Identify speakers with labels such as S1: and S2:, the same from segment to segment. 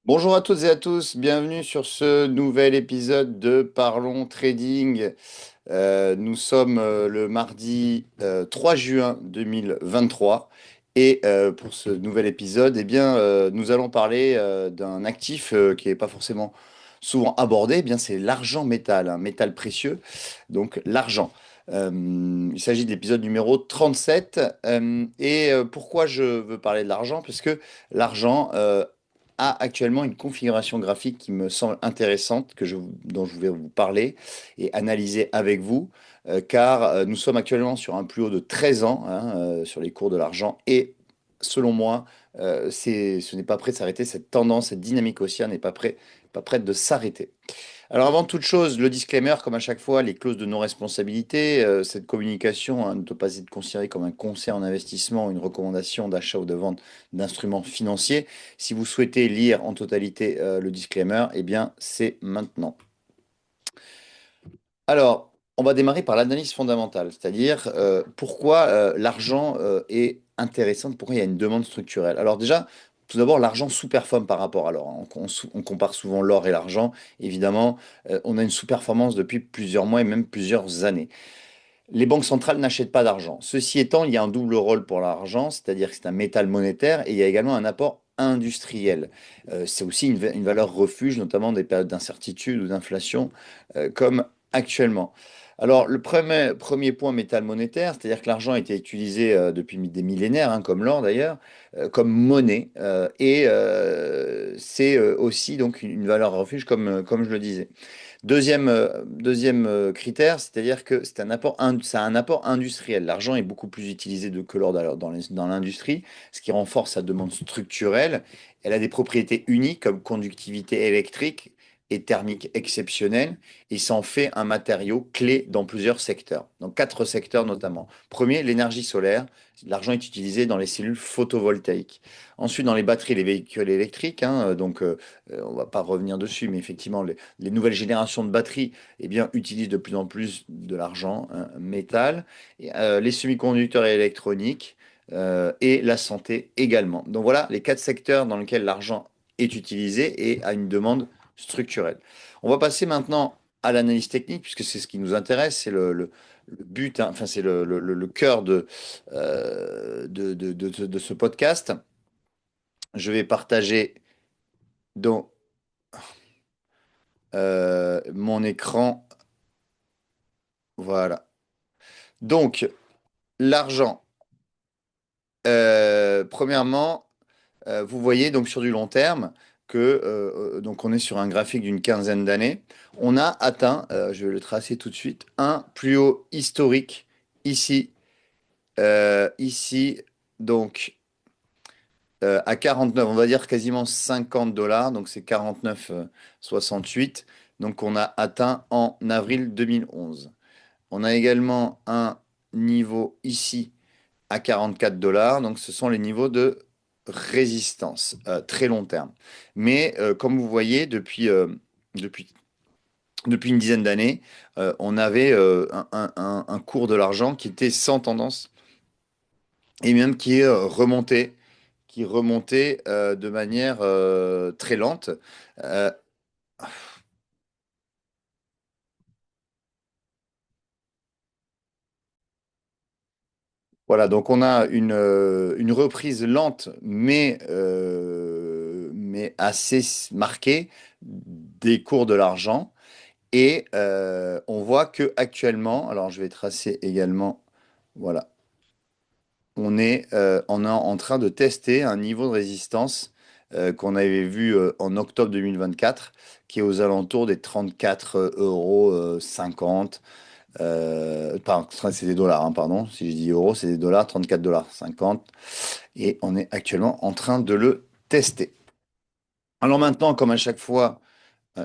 S1: Bonjour à toutes et à tous, bienvenue sur ce nouvel épisode de Parlons Trading. Nous sommes le mardi 3 juin 2023 et pour ce nouvel épisode, nous allons parler d'un actif qui n'est pas forcément souvent abordé. C'est l'argent métal, un métal précieux, donc l'argent. Il s'agit de l'épisode numéro 37. Pourquoi je veux parler de l'argent? Parce que l'argent a actuellement une configuration graphique qui me semble intéressante, dont je vais vous parler et analyser avec vous, car nous sommes actuellement sur un plus haut de 13 ans hein, sur les cours de l'argent et selon moi, ce n'est pas prêt de s'arrêter, cette tendance, cette dynamique haussière n'est pas prête de s'arrêter. Alors avant toute chose, le disclaimer, comme à chaque fois, les clauses de non-responsabilité, cette communication hein, ne doit pas être considérée comme un conseil en investissement, une recommandation d'achat ou de vente d'instruments financiers. Si vous souhaitez lire en totalité le disclaimer, eh bien c'est maintenant. Alors, on va démarrer par l'analyse fondamentale, c'est-à-dire pourquoi l'argent est intéressant, pourquoi il y a une demande structurelle. Alors déjà, tout d'abord, l'argent sous-performe par rapport à l'or, hein. On compare souvent l'or et l'argent. Évidemment, on a une sous-performance depuis plusieurs mois et même plusieurs années. Les banques centrales n'achètent pas d'argent. Ceci étant, il y a un double rôle pour l'argent, c'est-à-dire que c'est un métal monétaire et il y a également un apport industriel. C'est aussi une valeur refuge, notamment des périodes d'incertitude ou d'inflation, comme actuellement. Alors, le premier point métal monétaire, c'est-à-dire que l'argent a été utilisé depuis des millénaires, hein, comme l'or d'ailleurs, comme monnaie, c'est aussi donc une valeur refuge, comme je le disais. Deuxième critère, c'est-à-dire que ça a un apport industriel. L'argent est beaucoup plus utilisé que l'or dans l'industrie, ce qui renforce sa demande structurelle. Elle a des propriétés uniques comme conductivité électrique et thermique exceptionnelle, et ça en fait un matériau clé dans plusieurs secteurs, dans quatre secteurs notamment. Premier, l'énergie solaire. L'argent est utilisé dans les cellules photovoltaïques. Ensuite, dans les batteries, les véhicules électriques, hein, on ne va pas revenir dessus, mais effectivement, les nouvelles générations de batteries eh bien, utilisent de plus en plus de l'argent, hein, métal, les semi-conducteurs et électroniques, et la santé également. Donc voilà les quatre secteurs dans lesquels l'argent est utilisé et a une demande structurelle. On va passer maintenant à l'analyse technique, puisque c'est ce qui nous intéresse, c'est le but, hein, enfin c'est le cœur de ce podcast. Je vais partager dans mon écran. Voilà. Donc, l'argent, premièrement, vous voyez donc sur du long terme que donc on est sur un graphique d'une quinzaine d'années. On a atteint, je vais le tracer tout de suite, un plus haut historique ici, ici donc à 49, on va dire quasiment 50 dollars, donc c'est 49,68. Donc on a atteint en avril 2011. On a également un niveau ici à 44 dollars. Donc, ce sont les niveaux de résistance très long terme. Mais comme vous voyez, depuis, depuis une dizaine d'années, on avait un cours de l'argent qui était sans tendance et même qui remontait de manière très lente. Euh, Voilà, donc on a une reprise lente, mais assez marquée des cours de l'argent. Et on voit que actuellement, alors je vais tracer également, voilà, on est en train de tester un niveau de résistance qu'on avait vu en octobre 2024, qui est aux alentours des 34,50 €. Pardon, c'est des dollars, hein, pardon. Si je dis euros, c'est des dollars, 34,50 $. Et on est actuellement en train de le tester. Alors maintenant, comme à chaque fois,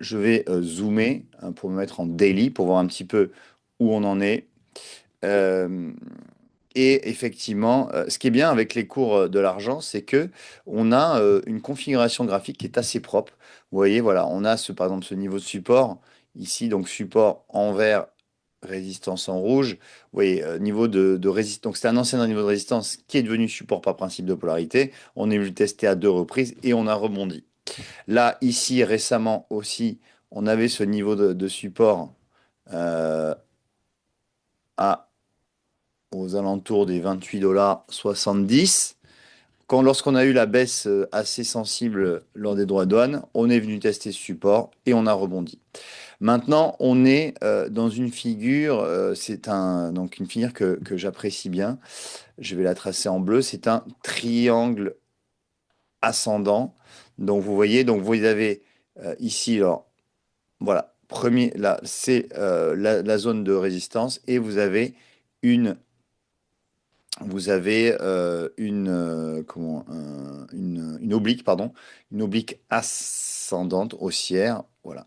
S1: je vais zoomer hein, pour me mettre en daily, pour voir un petit peu où on en est. Euh, et effectivement, ce qui est bien avec les cours de l'argent, c'est que on a une configuration graphique qui est assez propre. Vous voyez, voilà, on a par exemple ce niveau de support ici, donc support en vert, résistance en rouge. Vous voyez, niveau de résistance. Donc c'est un ancien niveau de résistance qui est devenu support par principe de polarité. On est venu le tester à deux reprises et on a rebondi. Là, ici, récemment aussi, on avait ce niveau de support euh, à, aux alentours des 28,70 $ lorsqu'on a eu la baisse assez sensible lors des droits de douane, on est venu tester ce support et on a rebondi. Maintenant, on est dans une figure, donc une figure que j'apprécie bien. Je vais la tracer en bleu. C'est un triangle ascendant. Donc vous voyez, donc vous avez ici, alors voilà, premier, là, c'est la zone de résistance et vous avez une oblique, pardon, une oblique ascendante haussière. Voilà,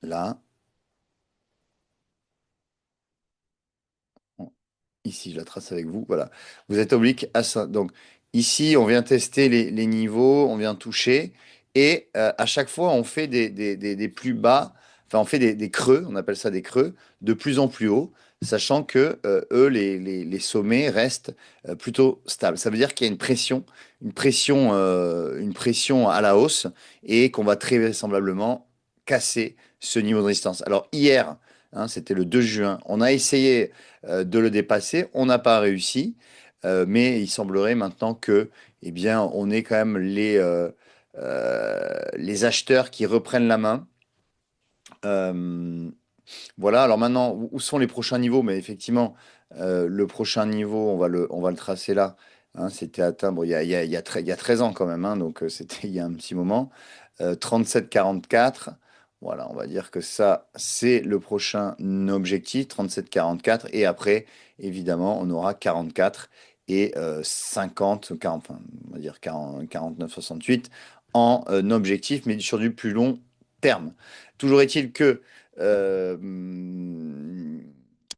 S1: là, ici, je la trace avec vous. Voilà, vous êtes oblique ascendante. Donc ici, on vient tester les niveaux, on vient toucher et à chaque fois, on fait des plus bas. Enfin, on fait des creux, on appelle ça des creux, de plus en plus haut, sachant que eux, les sommets restent plutôt stables. Ça veut dire qu'il y a une pression à la hausse et qu'on va très vraisemblablement casser ce niveau de résistance. Alors hier, hein, c'était le 2 juin, on a essayé de le dépasser, on n'a pas réussi, mais il semblerait maintenant que, eh bien, on est quand même les acheteurs qui reprennent la main. Euh, voilà, alors maintenant, où sont les prochains niveaux? Mais effectivement, le prochain niveau, on va le tracer là. Hein, c'était atteint, bon, il y a 13 ans quand même, hein, donc c'était il y a un petit moment. 37,44. Voilà, on va dire que ça, c'est le prochain objectif, 37,44. Et après, évidemment, on aura 44 et 50, 40, enfin, on va dire 40, 49,68 en objectif, mais sur du plus long terme. Toujours est-il que euh,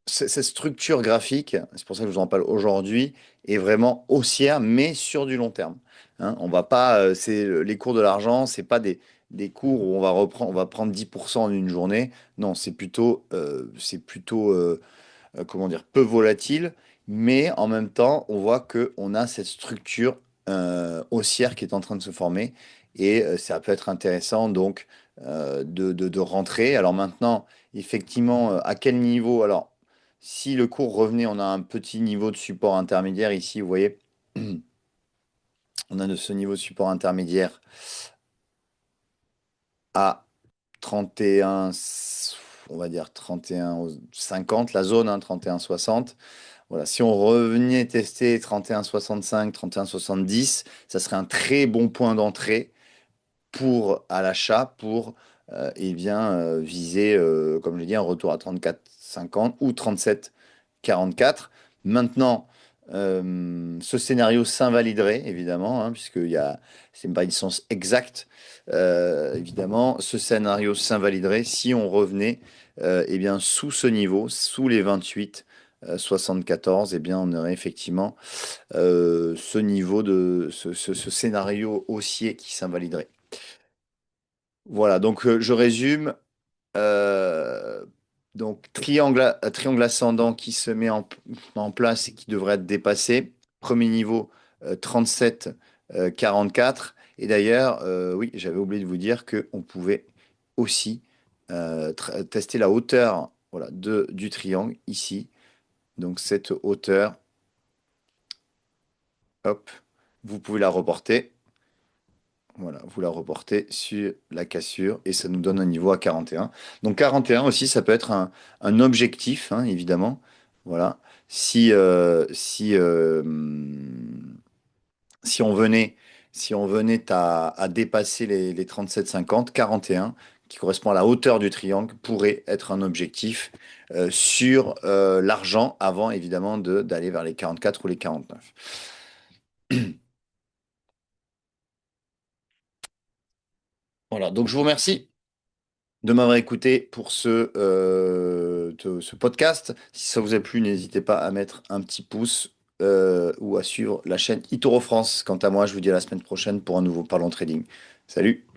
S1: cette structure graphique, c'est pour ça que je vous en parle aujourd'hui, est vraiment haussière, mais sur du long terme. Hein, on va pas, les cours de l'argent, c'est pas des cours où on va prendre 10% en une journée. Non, c'est plutôt comment dire, peu volatile, mais en même temps, on voit que on a cette structure haussière qui est en train de se former et ça peut être intéressant donc de rentrer. Alors maintenant, effectivement, à quel niveau? Alors, si le cours revenait, on a un petit niveau de support intermédiaire ici, vous voyez, on a de ce niveau de support intermédiaire à 31, on va dire 31,50, la zone, hein, 31,60. Voilà, si on revenait tester 31,65, 31,70, ça serait un très bon point d'entrée à l'achat pour eh bien, viser, comme je l'ai dit, un retour à 34,50 ou 37,44. Maintenant, ce scénario s'invaliderait, évidemment, hein, c'est pas une science exacte. Évidemment, ce scénario s'invaliderait si on revenait eh bien, sous ce niveau, sous les 28. 74, eh bien, on aurait effectivement ce scénario haussier qui s'invaliderait. Voilà, donc je résume. Euh, donc triangle ascendant qui se met en place et qui devrait être dépassé. Premier niveau 37 44. Et d'ailleurs, oui, j'avais oublié de vous dire qu'on pouvait aussi tester la hauteur voilà, du triangle ici. Donc cette hauteur, hop, vous pouvez la reporter. Voilà, vous la reportez sur la cassure et ça nous donne un niveau à 41. Donc 41 aussi, ça peut être un objectif, hein, évidemment. Voilà. Si on venait, si on venait à dépasser les 37,50, 41, qui correspond à la hauteur du triangle, pourrait être un objectif sur l'argent avant, évidemment, d'aller vers les 44 ou les 49. Voilà, donc je vous remercie de m'avoir écouté pour ce podcast. Si ça vous a plu, n'hésitez pas à mettre un petit pouce ou à suivre la chaîne eToro France. Quant à moi, je vous dis à la semaine prochaine pour un nouveau Parlons Trading. Salut!